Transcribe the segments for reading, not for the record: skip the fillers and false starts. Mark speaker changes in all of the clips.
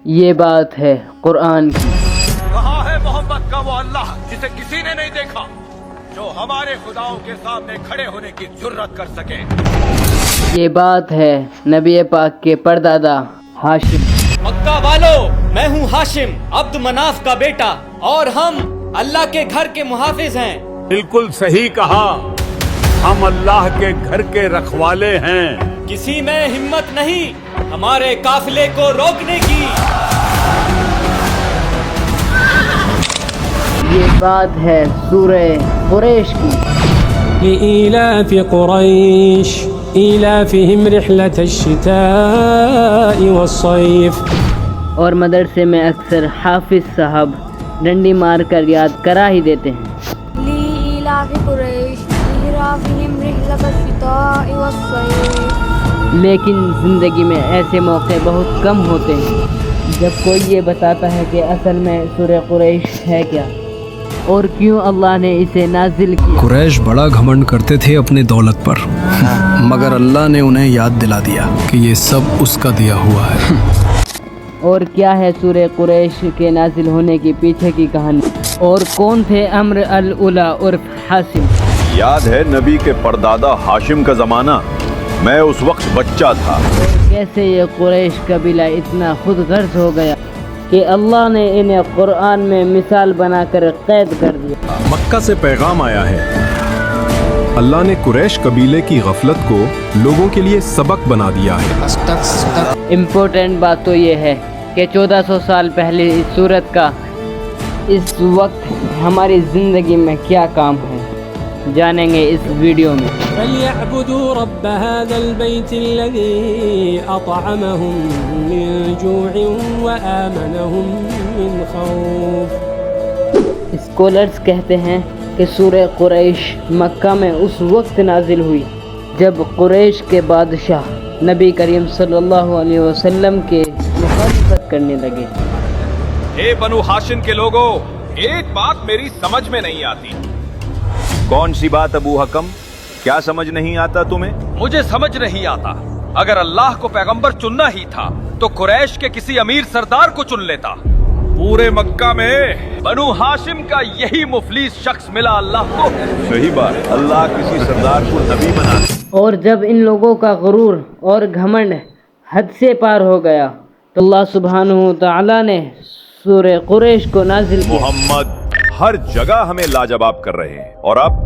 Speaker 1: یہ بات ہے قرآن کی۔
Speaker 2: کہاں ہے محبت کا وہ اللہ جسے کسی نے نہیں دیکھا، جو ہمارے خداؤں کے سامنے کھڑے ہونے کی جرت کر سکے؟
Speaker 1: یہ بات ہے نبی پاک کے پردادا ہاشم۔
Speaker 3: مکہ والو، میں ہوں ہاشم عبد مناف کا بیٹا، اور ہم اللہ کے گھر کے محافظ ہیں۔
Speaker 2: بالکل صحیح کہا، ہم اللہ کے گھر کے رکھوالے ہیں۔
Speaker 3: کسی میں ہمت نہیں ہمارے قافلے کو روکنے کی۔
Speaker 1: یہ بات ہے سورہ قریش کی۔
Speaker 4: لإيلاف قريش إيلافهم رحلة الشتاء والصيف۔
Speaker 1: اور مدرسے میں اکثر حافظ صاحب ڈنڈی مار کر یاد کرا ہی دیتے ہیں۔
Speaker 5: لإيلاف قريش إيلافهم رحلة الشتاء والصيف۔
Speaker 1: لیکن زندگی میں ایسے موقع بہت کم ہوتے ہیں جب کوئی یہ بتاتا ہے کہ اصل میں سورہ قریش ہے کیا اور کیوں اللہ نے اسے نازل کیا۔
Speaker 6: قریش بڑا گھمنڈ کرتے تھے اپنی دولت پر، مگر اللہ نے انہیں یاد دلا دیا کہ یہ سب اس کا دیا ہوا ہے۔
Speaker 1: اور کیا ہے سورہ قریش کے نازل ہونے کی پیچھے کی کہانی، اور کون تھے امر الاولیٰ عرف ہاشم؟
Speaker 2: یاد ہے نبی کے پردادا ہاشم کا زمانہ، میں اس وقت بچہ تھا۔
Speaker 1: اور کیسے یہ قریش قبیلہ اتنا خود غرض ہو گیا کہ اللہ نے انہیں قرآن میں مثال بنا کر قید کر دیا۔
Speaker 7: مکہ سے پیغام آیا ہے، اللہ نے قریش قبیلے کی غفلت کو لوگوں کے لیے سبق بنا دیا ہے۔
Speaker 1: امپورٹنٹ بات تو یہ ہے کہ 1400 سال پہلے اس صورت کا اس وقت ہماری زندگی میں کیا کام ہے، جانیں گے اس ویڈیو میں۔
Speaker 4: فليعبدوا رب هذا البيت الذي أطعمهم من جوع وآمنهم من خوف۔
Speaker 1: اسکولرز کہتے ہیں کہ سورہ قریش مکہ میں اس وقت نازل ہوئی جب قریش کے بادشاہ نبی کریم صلی اللہ علیہ وسلم کے مخالفت کرنے لگے۔
Speaker 2: اے بنو ہاشم کے لوگوں، ایک بات میری سمجھ میں نہیں آتی۔ کون سی بات ابو حکم؟ کیا سمجھ نہیں آتا تمہیں؟ مجھے سمجھ نہیں آتا، اگر اللہ کو پیغمبر چننا ہی تھا تو قریش کے کسی امیر سردار کو چن لیتا۔ پورے مکہ میں بنو ہاشم کا یہی مفلس شخص ملا اللہ کو۔ صحیح بات، اللہ کسی سردار کو نبی بنا۔
Speaker 1: اور جب ان لوگوں کا غرور اور گھمنڈ حد سے پار ہو گیا تو اللہ سبحانہ وتعالی نے سورہ قریش کو نازل کیا۔
Speaker 2: محمد ہر جگہ ہمیں لاجواب کر رہے ہیں، اور اب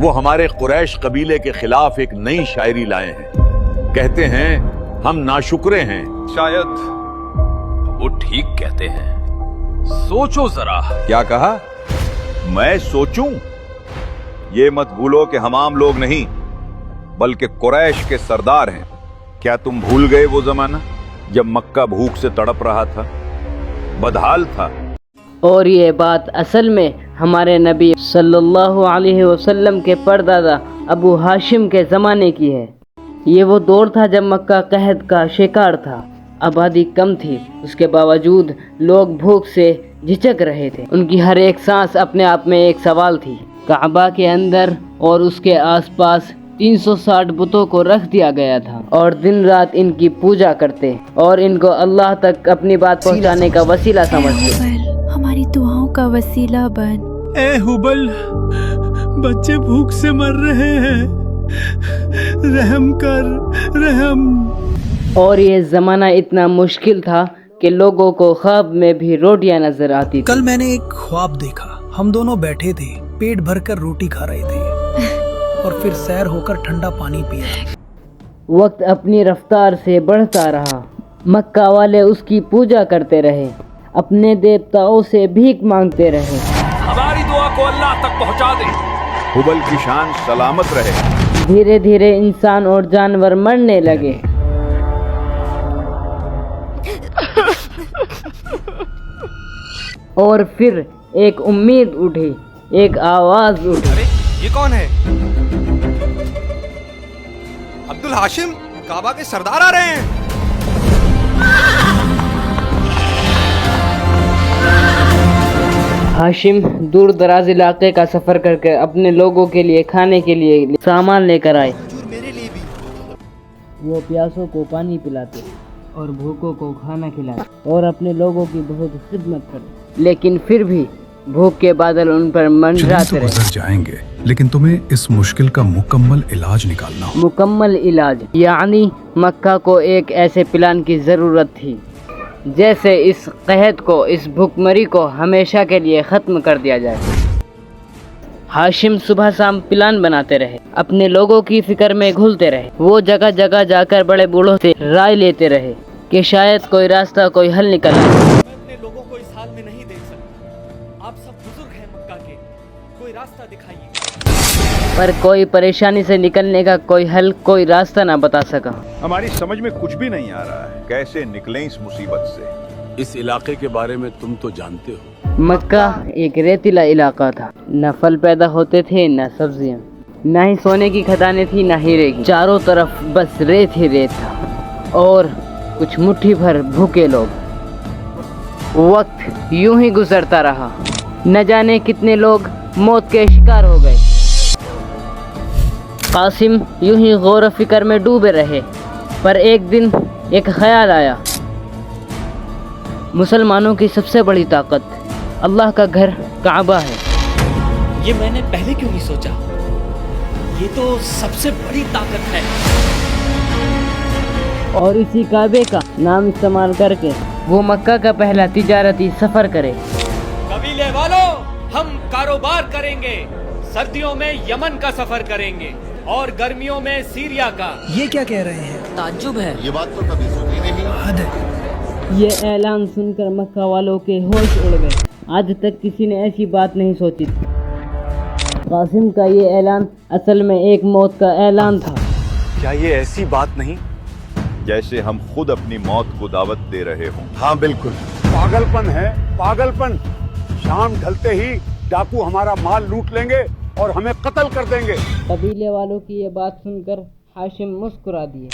Speaker 2: وہ ہمارے قریش قبیلے کے خلاف ایک نئی شاعری لائے ہیں۔ کہتے ہیں ہم ناشکرے ہیں۔ شاید وہ ٹھیک کہتے ہیں۔ سوچو ذرا۔ کیا کہا؟ میں سوچوں؟ یہ مت بھولو کہ ہم عام لوگ نہیں بلکہ قریش کے سردار ہیں۔ کیا تم بھول گئے وہ زمانہ جب مکہ بھوک سے تڑپ رہا تھا، بدحال تھا؟
Speaker 1: اور یہ بات اصل میں ہمارے نبی صلی اللہ علیہ وسلم کے پردادا ابو ہاشم کے زمانے کی ہے۔ یہ وہ دور تھا جب مکہ قحط کا شکار تھا، آبادی کم تھی، اس کے باوجود لوگ بھوک سے جھچک رہے تھے۔ ان کی ہر ایک سانس اپنے آپ میں ایک سوال تھی۔ کعبہ کے اندر اور اس کے آس پاس 360 بتوں کو رکھ دیا گیا تھا، اور دن رات ان کی پوجا کرتے اور ان کو اللہ تک اپنی بات پہنچانے کا وسیلہ سمجھتے۔
Speaker 5: ہماری دعاؤں کا وسیلہ بن۔
Speaker 8: اے ہبل، بچے بھوک سے مر رہے ہیں، رحم کر، رحم۔
Speaker 1: اور یہ زمانہ اتنا مشکل تھا کہ لوگوں کو خواب میں بھی روٹیاں نظر آتی تھی۔
Speaker 6: کل میں نے ایک خواب دیکھا، ہم دونوں بیٹھے تھے، پیٹ بھر کر روٹی کھا رہے تھے اور پھر سیر ہو کر ٹھنڈا پانی پیا۔
Speaker 1: وقت اپنی رفتار سے بڑھتا رہا، مکہ والے اس کی پوجا کرتے رہے، اپنے دیوتاؤں سے بھیک مانگتے رہے۔
Speaker 2: ہماری دعا کو اللہ تک پہنچا دے، حبل کی شان سلامت رہے۔
Speaker 1: دھیرے دھیرے انسان اور جانور مرنے لگے۔ اور پھر ایک امید اٹھی، ایک آواز اٹھی۔
Speaker 3: ارے یہ کون ہے؟ عبد الہاشم، کعبہ کے سردار آ رہے ہیں۔
Speaker 1: ہاشم دور دراز علاقے کا سفر کر کے اپنے لوگوں کے لیے کھانے کے لیے سامان لے کر آئے۔ وہ پیاسوں کو پانی پلاتے، اور بھوکوں کو کھانا کھلائے اور اپنے لوگوں کی بہت خدمت کرے، لیکن پھر بھی بھوک کے بادل ان پر منڈراتے رہے۔
Speaker 7: گزر جائیں گے لیکن تمہیں اس مشکل کا مکمل علاج نکالنا ہوگا۔
Speaker 1: مکمل علاج یعنی مکہ کو ایک ایسے پلان کی ضرورت تھی جیسے اس قحط کو، اس بھوکمری کو ہمیشہ کے لیے ختم کر دیا جائے۔ ہاشم صبح شام پلان بناتے رہے، اپنے لوگوں کی فکر میں گھلتے رہے۔ وہ جگہ جگہ جا کر بڑے بوڑھوں سے رائے لیتے رہے کہ شاید کوئی راستہ، کوئی حل نکل آئے۔
Speaker 3: میں اپنے لوگوں کو اس حال میں نہیں دیکھ سکتا، آپ سب بزرگ ہیں مکہ کے، کوئی راستہ دکھائیے۔
Speaker 1: پر کوئی پریشانی سے نکلنے کا کوئی حل، کوئی راستہ نہ بتا سکا۔
Speaker 2: ہماری سمجھ میں کچھ بھی نہیں آ رہا ہے، کیسے نکلیں اس مصیبت سے؟
Speaker 9: اس علاقے کے بارے میں تم تو جانتے ہو۔
Speaker 1: مکہ ایک ریتیلا علاقہ تھا، نہ پھل پیدا ہوتے تھے، نہ سبزیاں، نہ ہی سونے کی کھدانیں تھی، نہ ہیرے کی۔ چاروں طرف بس ریت ہی ریت تھا اور کچھ مٹھی بھر بھوکے لوگ۔ وقت یوں ہی گزرتا رہا، نہ جانے کتنے لوگ موت کے شکار ہو گئے۔ قاسم یوں ہی غور و فکر میں ڈوبے رہے، پر ایک دن ایک خیال آیا۔ مسلمانوں کی سب سے بڑی طاقت اللہ کا گھر کعبہ ہے۔
Speaker 3: یہ میں نے پہلے کیوں نہیں سوچا؟ یہ تو سب سے بڑی طاقت ہے۔
Speaker 1: اور اسی کعبے کا نام استعمال کر کے وہ مکہ کا پہلا تجارتی سفر کرے۔
Speaker 3: قبیلے والوں، ہم کاروبار کریں گے، سردیوں میں یمن کا سفر کریں گے اور گرمیوں میں سیریا کا۔
Speaker 6: یہ کیا کہہ رہے ہیں؟
Speaker 1: تعجب ہے،
Speaker 2: یہ بات تو کبھی سنی نہیں۔
Speaker 6: حد ہے۔
Speaker 1: یہ اعلان سن کر مکہ والوں کے ہوش اڑ گئے۔ آج تک کسی نے ایسی بات نہیں سوچی تھی۔ قاسم کا یہ اعلان اصل میں ایک موت کا اعلان تھا۔
Speaker 2: کیا یہ ایسی بات نہیں جیسے ہم خود اپنی موت کو دعوت دے رہے ہوں؟
Speaker 9: ہاں بالکل، پاگل پن ہے، پاگل پن۔ شام ڈھلتے ہی ڈاکو ہمارا مال لوٹ لیں گے اور ہمیں قتل کر دیں گے۔
Speaker 1: قبیلے والوں کی یہ بات سن کر ہاشم مسکرا دیے۔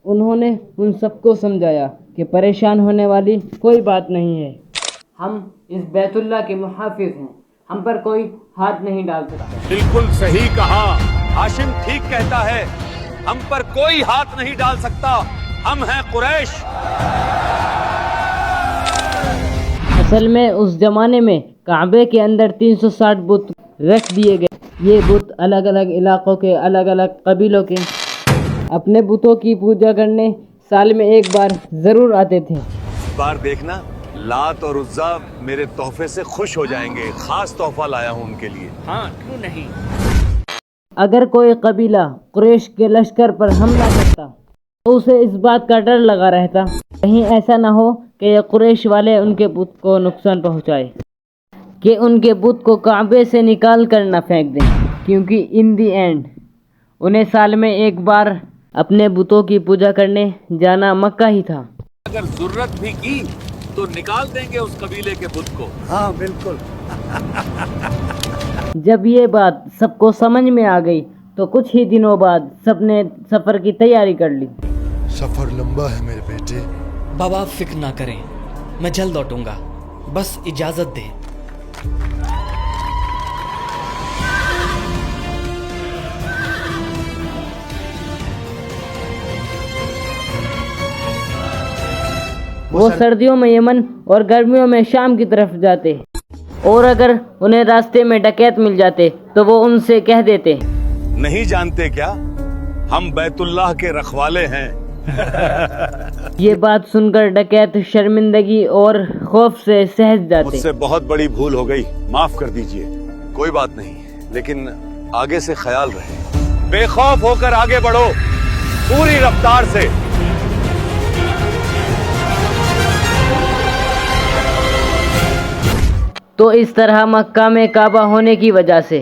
Speaker 1: انہوں نے ان سب کو سمجھایا کہ پریشان ہونے والی کوئی بات نہیں ہے، ہم اس بیت اللہ کے محافظ ہیں، ہم پر کوئی ہاتھ نہیں ڈال سکتا۔
Speaker 2: بالکل صحیح کہا، ہاشم ٹھیک کہتا ہے، ہم پر کوئی ہاتھ نہیں ڈال سکتا، ہم ہیں قریش۔
Speaker 1: اصل میں اس زمانے میں کعبے کے اندر 360 بت رکھ دیے گئے۔ یہ بت الگ الگ علاقوں کے، الگ الگ قبیلوں کے اپنے بتوں کی پوجا کرنے سال میں ایک بار ضرور آتے تھے۔
Speaker 2: بار دیکھنا، لات اور عزا میرے تحفے سے خوش ہو جائیں گے، خاص تحفہ لایا ہوں ان کے لیے۔
Speaker 3: ہاں کیوں نہیں۔
Speaker 1: اگر کوئی قبیلہ قریش کے لشکر پر حملہ کرتا تو اسے اس بات کا ڈر لگا رہتا کہیں ایسا نہ ہو کہ یہ قریش والے ان کے بت کو نقصان پہنچائے، کہ ان کے بت کو کعبے سے نکال کر نہ پھینک دیں، کیونکہ ان دی اینڈ انہیں سال میں ایک بار اپنے بتوں کی پوجا کرنے جانا مکہ ہی تھا۔
Speaker 2: اگر ضرورت بھی کی تو نکال دیں گے اس قبیلے کے بت کو۔
Speaker 9: ہاں بالکل۔
Speaker 1: جب یہ بات سب کو سمجھ میں آ گئی تو کچھ ہی دنوں بعد سب نے سفر کی تیاری کر لی۔
Speaker 10: سفر لمبا ہے میرے بیٹے۔
Speaker 3: بابا آپ فکر نہ کریں، میں جلد لوٹوں گا، بس اجازت دیں۔
Speaker 1: وہ سردیوں میں یمن اور گرمیوں میں شام کی طرف جاتے، اور اگر انہیں راستے میں ڈکیت مل جاتے تو وہ ان سے کہہ دیتے،
Speaker 2: نہیں جانتے کیا ہم بیت اللہ کے رکھوالے ہیں۔
Speaker 1: یہ بات سن کر ڈکیت شرمندگی اور خوف سے سہج
Speaker 2: مجھ
Speaker 1: جاتے۔
Speaker 2: سے بہت بڑی بھول ہو گئی، معاف کر دیجئے۔ کوئی بات نہیں، لیکن آگے سے خیال رہے، بے خوف ہو کر آگے بڑھو پوری رفتار سے۔
Speaker 1: تو اس طرح مکہ میں کعبہ ہونے کی وجہ سے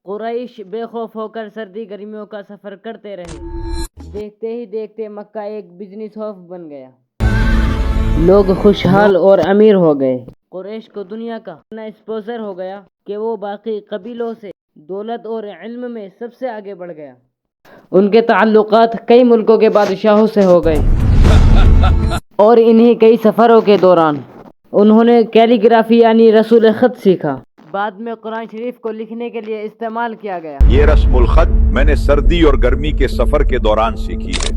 Speaker 1: قریش بے خوف ہو کر سردی گرمیوں کا سفر کرتے رہے۔ دیکھتے ہی دیکھتے مکہ ایک بزنس ہاؤس بن گیا، لوگ خوشحال اور امیر ہو گئے۔ قریش کو دنیا کا اتنا ایکسپوژر ہو گیا کہ وہ باقی قبیلوں سے دولت اور علم میں سب سے آگے بڑھ گیا۔ ان کے تعلقات کئی ملکوں کے بادشاہوں سے ہو گئے، اور انہی کئی سفروں کے دوران انہوں نے کیلی گرافی یعنی رسول خط سیکھا۔ بعد میں قرآن شریف کو لکھنے کے لیے استعمال کیا گیا۔
Speaker 2: یہ رسم الخط میں نے سردی اور گرمی کے سفر کے دوران سیکھی ہے۔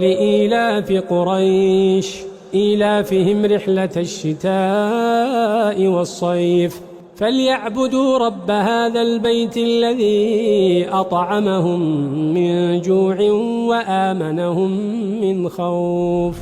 Speaker 4: لإيلاف قريش إيلافهم رحلة الشتاء والصيف فليعبدوا رب هذا البيت الذي أطعمهم من جوع وآمنهم من خوف